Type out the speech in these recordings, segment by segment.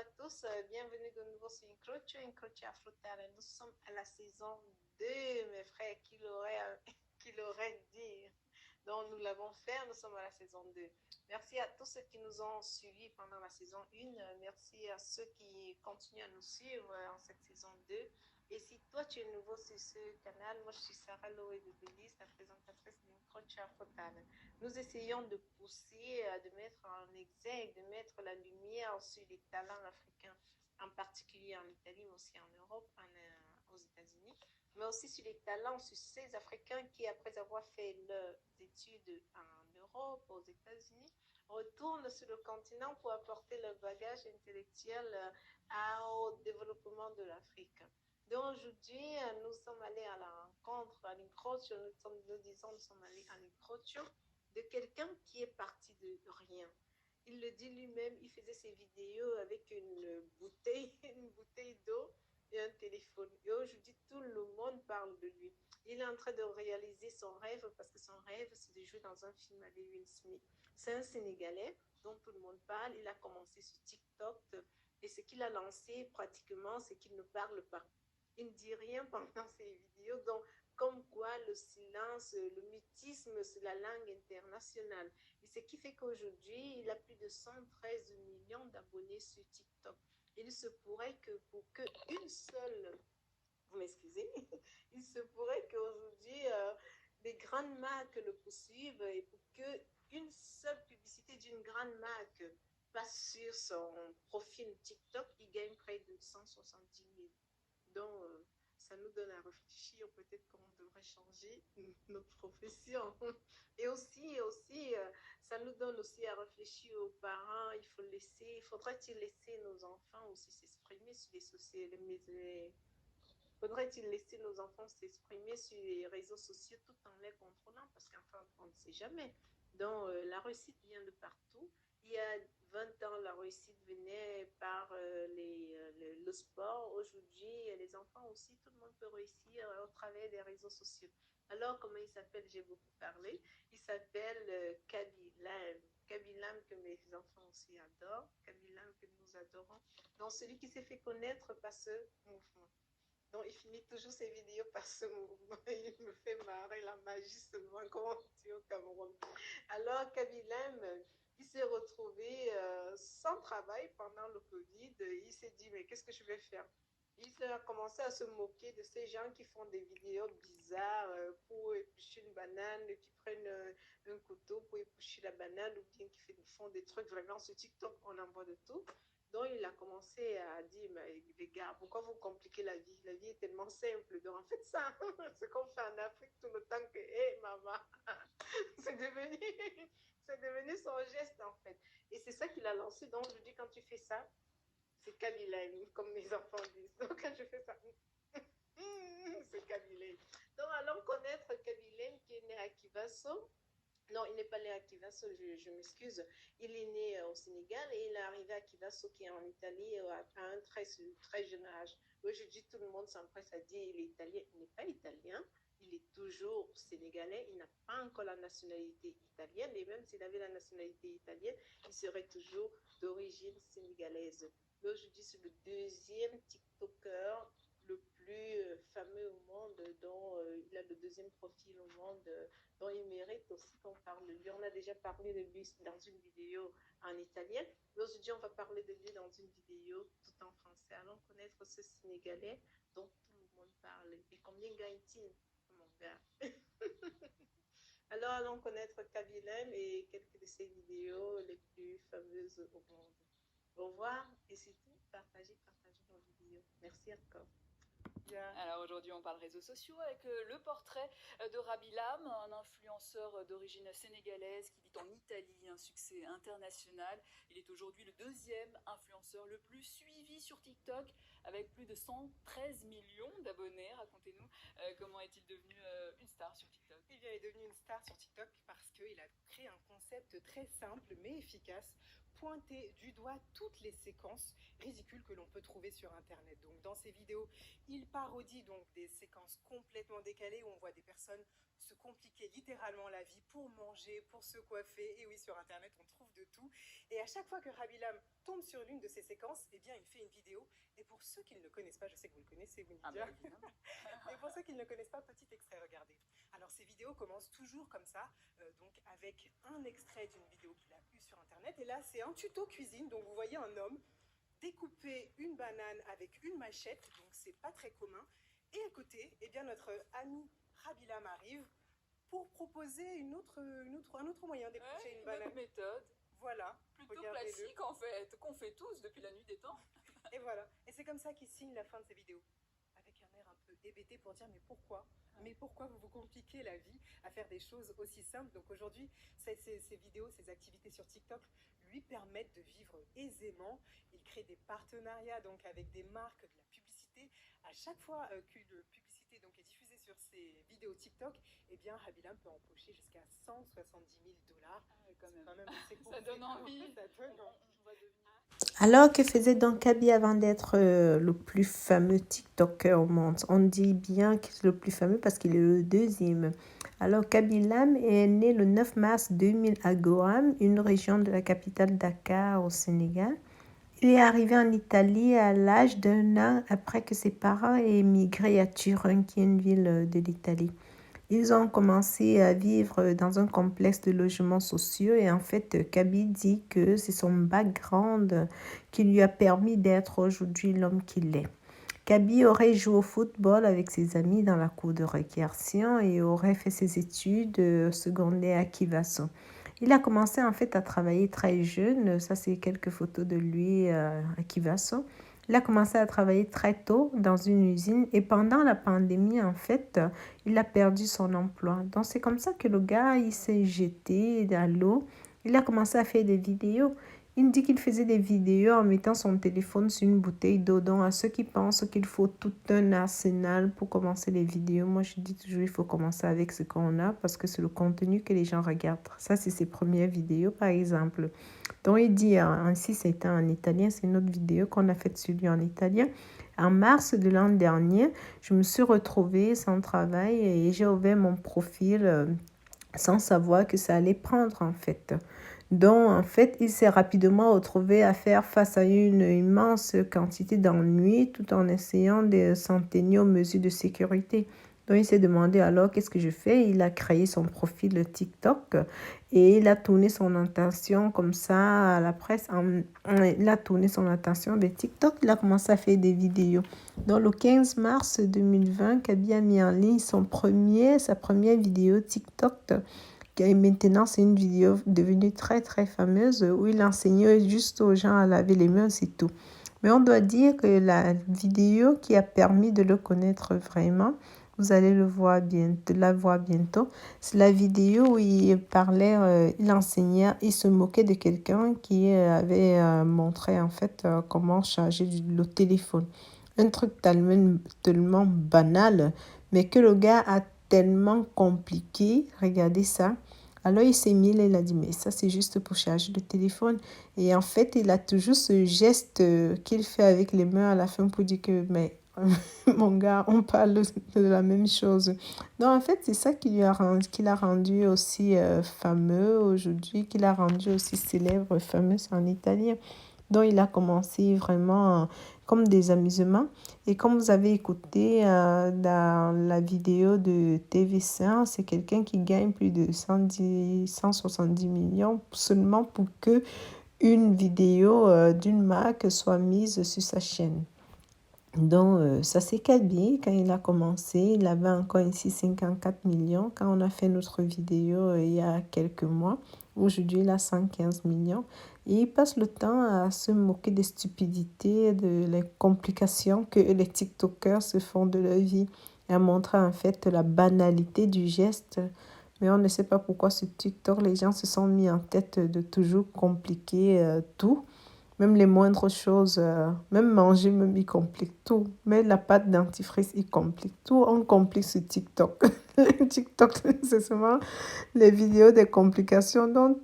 à tous, bienvenue de nouveau sur Incrocio Afrotale. Nous sommes à la saison 2, mes frères, qui l'aurait dit. Donc nous l'avons fait, nous sommes à la saison 2. Merci à tous ceux qui nous ont suivis pendant la saison 1. Merci à ceux qui continuent à nous suivre en cette saison 2. Et si toi tu es nouveau sur ce canal, moi je suis Sarah Loé de Belize, la présentatrice d'Incrocio Afrotale. Nous essayons de pousser, de mettre en exergue, de mettre la lumière sur les talents africains, en particulier en Italie, mais aussi en Europe, aux États-Unis, mais aussi sur les talents, sur ces Africains qui, après avoir fait leurs études en Europe, aux États-Unis, retournent sur le continent pour apporter leur bagage intellectuel au développement de l'Afrique. Donc aujourd'hui, nous sommes allés à la rencontre, à l'Incrocio, nous sommes allés à l'Incrocio de quelqu'un qui est parti de rien. Il le dit lui-même, il faisait ses vidéos avec une bouteille d'eau et un téléphone. Et aujourd'hui, tout le monde parle de lui. Il est en train de réaliser son rêve parce que son rêve, c'est de jouer dans un film avec Will Smith. C'est un Sénégalais dont tout le monde parle. Il a commencé sur TikTok et ce qu'il a lancé pratiquement, c'est qu'il ne parle pas. Il ne dit rien pendant ses vidéos. Donc, comme quoi le silence, le mutisme, c'est la langue internationale. Et ce qui fait qu'aujourd'hui, il a plus de 113 millions d'abonnés sur TikTok. Il se pourrait que pour qu'une seule, vous m'excusez, il se pourrait qu'aujourd'hui, des grandes marques le poursuivent et pour qu'une seule publicité d'une grande marque passe sur son profil TikTok, il gagne près de 170 000. Donc, ça nous donne à réfléchir, peut-être qu'on devrait changer notre profession. Et aussi, ça nous donne aussi à réfléchir aux parents, faudrait-il laisser nos enfants aussi s'exprimer sur faudrait-il laisser nos enfants s'exprimer sur les réseaux sociaux tout en les contrôlant, parce qu'enfin, on ne sait jamais. Donc, la réussite vient de partout. Il y a 20 ans, la réussite venait par le sport. Aujourd'hui, les enfants aussi, tout le monde peut réussir au travers des réseaux sociaux. Alors, comment il s'appelle? J'ai beaucoup parlé. Il s'appelle Kabilam. Kabilam que mes enfants aussi adorent. Kabilam que nous adorons. Donc, celui qui s'est fait connaître par ce mouvement. Donc, il finit toujours ses vidéos par ce mouvement. Il me fait marrer la magie seulement, comme on dit au Cameroun. Alors, Kabilem, il s'est retrouvé sans travail pendant le Covid. Il s'est dit, mais qu'est-ce que je vais faire? Il a commencé à se moquer de ces gens qui font des vidéos bizarres pour éplucher une banane, qui prennent un couteau pour éplucher la banane, ou bien qui font des trucs vraiment sur TikTok, on en voit de tout. Donc, il a commencé à dire, mais les gars, pourquoi vous compliquez la vie? La vie est tellement simple. Donc, en fait, ça, ce qu'on fait en Afrique tout le temps que, hé, maman, c'est devenu, c'est devenu son geste, en fait. Et c'est ça qu'il a lancé. Donc, je dis, quand tu fais ça, c'est Kabila, comme mes enfants disent. Donc, quand je fais ça, c'est Kabila. Donc, allons connaître Kabila, qui est né à Kivasso. Non, il n'est pas né à Kivasso, je m'excuse. Il est né au Sénégal et il est arrivé à Kivasso, qui est en Italie, à un très jeune âge. Aujourd'hui, tout le monde s'empresse à dire qu'il est italien. Il n'est pas italien, il est toujours sénégalais. Il n'a pas encore la nationalité italienne. Et même s'il avait la nationalité italienne, il serait toujours d'origine sénégalaise. Aujourd'hui, c'est le deuxième TikToker le plus fameux au monde, dont il a le deuxième profil au monde, dont il mérite aussi qu'on parle de lui. On a déjà parlé de lui dans une vidéo en italien. Aujourd'hui, on va parler de lui dans une vidéo tout en français. Allons connaître ce Sénégalais dont tout le monde parle. Et combien gagne-t-il, mon gars? Alors, allons connaître Kabilem et quelques de ses vidéos les plus fameuses au monde. Au revoir et c'est tout. Partagez nos vidéos. Merci encore. Alors aujourd'hui on parle réseaux sociaux avec le portrait de Rabilam, un influenceur d'origine sénégalaise qui vit en Italie, un succès international. Il est aujourd'hui le deuxième influenceur le plus suivi sur TikTok avec plus de 113 millions d'abonnés. Racontez-nous comment est-il devenu une star sur TikTok? Il est devenu une star sur TikTok parce qu'il a créé un concept très simple mais efficace pointer du doigt toutes les séquences ridicules que l'on peut trouver sur Internet. Donc dans ces vidéos, il parodie donc des séquences complètement décalées où on voit des personnes se compliquer littéralement la vie pour manger, pour se coiffer. Et oui, sur Internet, on trouve de tout. Et à chaque fois que Rabilam tombe sur l'une de ces séquences, eh bien, il fait une vidéo. Et pour ceux qui ne le connaissent pas, je sais que vous le connaissez, Winidia. Et pour ceux qui ne le connaissent pas, petit extrait, regardez. Alors, ces vidéos commencent toujours comme ça, donc avec un extrait d'une vidéo qu'il a eue sur Internet. Et là, c'est un tuto cuisine. Donc, vous voyez un homme découper une banane avec une machette. Donc, c'est pas très commun. Et à côté, eh bien, notre ami Rabilam arrive pour proposer un autre moyen d'éplucher une banane. Une autre méthode. Voilà. Plutôt classique en fait, qu'on fait tous depuis la nuit des temps. Et voilà. Et c'est comme ça qu'il signe la fin de ses vidéos. Avec un air un peu hébété pour dire mais pourquoi ? Mais pourquoi vous vous compliquez la vie à faire des choses aussi simples ? Donc aujourd'hui, ces vidéos, ces activités sur TikTok lui permettent de vivre aisément. Il crée des partenariats donc avec des marques, de la publicité. À chaque fois qu'une publicité donc est diffusée sur ces vidéos TikTok, eh bien Rabilam peut empocher jusqu'à 170 000 $. Quand même assez ça donne envie. Ça donne Alors, que faisait donc Kaby avant d'être le plus fameux TikToker au monde? On dit bien qu'il est le plus fameux parce qu'il est le deuxième. Alors, Kaby Lame est né le 9 mars 2000 à Goram, une région de la capitale Dakar au Sénégal. Il est arrivé en Italie à l'âge d'1 an après que ses parents aient émigré à Turin, qui est une ville de l'Italie. Ils ont commencé à vivre dans un complexe de logements sociaux et en fait, Kaby dit que c'est son background qui lui a permis d'être aujourd'hui l'homme qu'il est. Kaby aurait joué au football avec ses amis dans la cour de récréation et aurait fait ses études secondaires à Kivasso. Il a commencé en fait à travailler très jeune, ça c'est quelques photos de lui à Kivasso. Il a commencé à travailler très tôt dans une usine et pendant la pandémie, en fait, il a perdu son emploi. Donc, c'est comme ça que le gars, il s'est jeté à l'eau. Il a commencé à faire des vidéos. Il dit qu'il faisait des vidéos en mettant son téléphone sur une bouteille d'eau. Donc, à ceux qui pensent qu'il faut tout un arsenal pour commencer les vidéos, moi, je dis toujours, il faut commencer avec ce qu'on a parce que c'est le contenu que les gens regardent. Ça, c'est ses premières vidéos, par exemple. Donc, il dit, ainsi, c'était en italien. C'est une autre vidéo qu'on a faite sur lui en italien. En mars de l'an dernier, je me suis retrouvée sans travail et j'ai ouvert mon profil sans savoir que ça allait prendre, en fait. Donc, en fait, il s'est rapidement retrouvé à faire face à une immense quantité d'ennuis tout en essayant de s'en tenir aux mesures de sécurité. Donc, il s'est demandé alors qu'est-ce que je fais. Il a créé son profil TikTok et il a tourné son attention comme ça à la presse. Il a tourné son attention vers TikTok. Il a commencé à faire des vidéos. Donc, le 15 mars 2020, Kaby a mis en ligne sa première vidéo TikTok. Et maintenant, c'est une vidéo devenue très, très fameuse où il enseignait juste aux gens à laver les mains, c'est tout. Mais on doit dire que la vidéo qui a permis de le connaître vraiment, vous allez la voir bientôt, c'est la vidéo où il parlait, il enseignait, il se moquait de quelqu'un qui avait montré en fait comment charger le téléphone. Un truc tellement banal, mais que le gars a tellement compliqué. Regardez ça. Alors il s'est mis, il a dit, mais ça c'est juste pour charger le téléphone. Et en fait, il a toujours ce geste qu'il fait avec les mains à la fin pour dire que, mais mon gars, on parle de la même chose. Donc en fait, c'est ça qui l'a rendu aussi fameux aujourd'hui, qui l'a rendu aussi célèbre, fameux en italien. Donc il a commencé vraiment comme des amusements. Et comme vous avez écouté dans la vidéo de TV5, c'est quelqu'un qui gagne plus de 170 millions seulement pour que une vidéo d'une marque soit mise sur sa chaîne. Donc, ça c'est Kaby. Quand il a commencé, il avait encore ici 54 millions. Quand on a fait notre vidéo il y a quelques mois, aujourd'hui il a 115 millions. Et il passe le temps à se moquer des stupidités, les complications que les TikTokers se font de leur vie. Et à montrer en fait la banalité du geste. Mais on ne sait pas pourquoi sur TikTok, les gens se sont mis en tête de toujours compliquer tout. Même les moindres choses, même manger, même il complique tout. Mais la pâte dentifrice, il complique tout. On complique sur TikTok. TikTok, c'est seulement les vidéos des complications. Donc,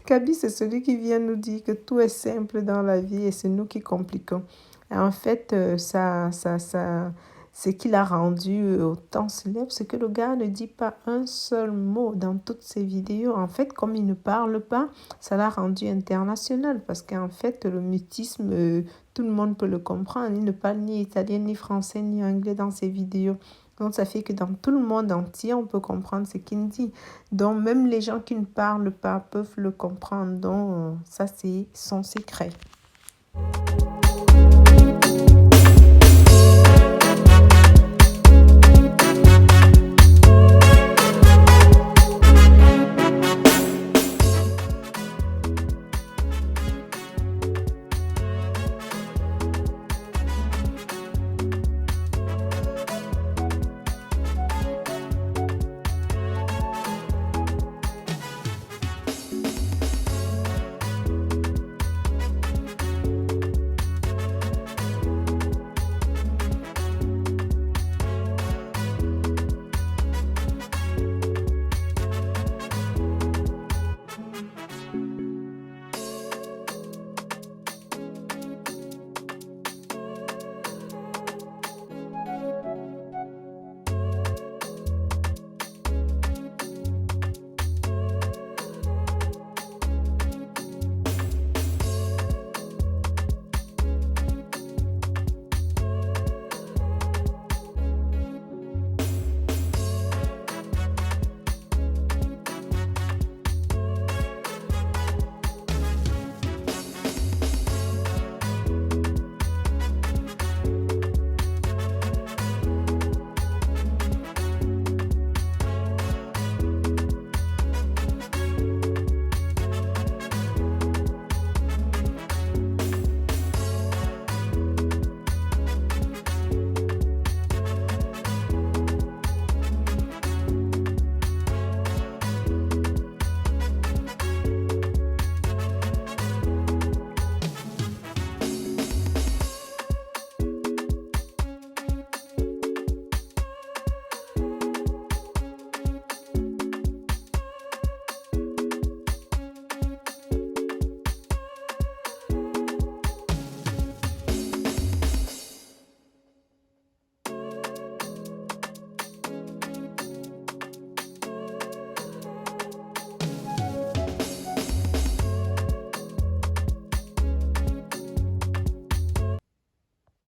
Kaby, c'est celui qui vient nous dire que tout est simple dans la vie et c'est nous qui compliquons. Et en fait, ce qui l'a rendu autant célèbre, c'est que le gars ne dit pas un seul mot dans toutes ses vidéos. En fait, comme il ne parle pas, ça l'a rendu international parce qu'en fait, le mutisme, tout le monde peut le comprendre. Il ne parle ni italien, ni français, ni anglais dans ses vidéos. Donc, ça fait que dans tout le monde entier, on peut comprendre ce qu'il dit. Donc, même les gens qui ne parlent pas peuvent le comprendre. Donc, ça, c'est son secret.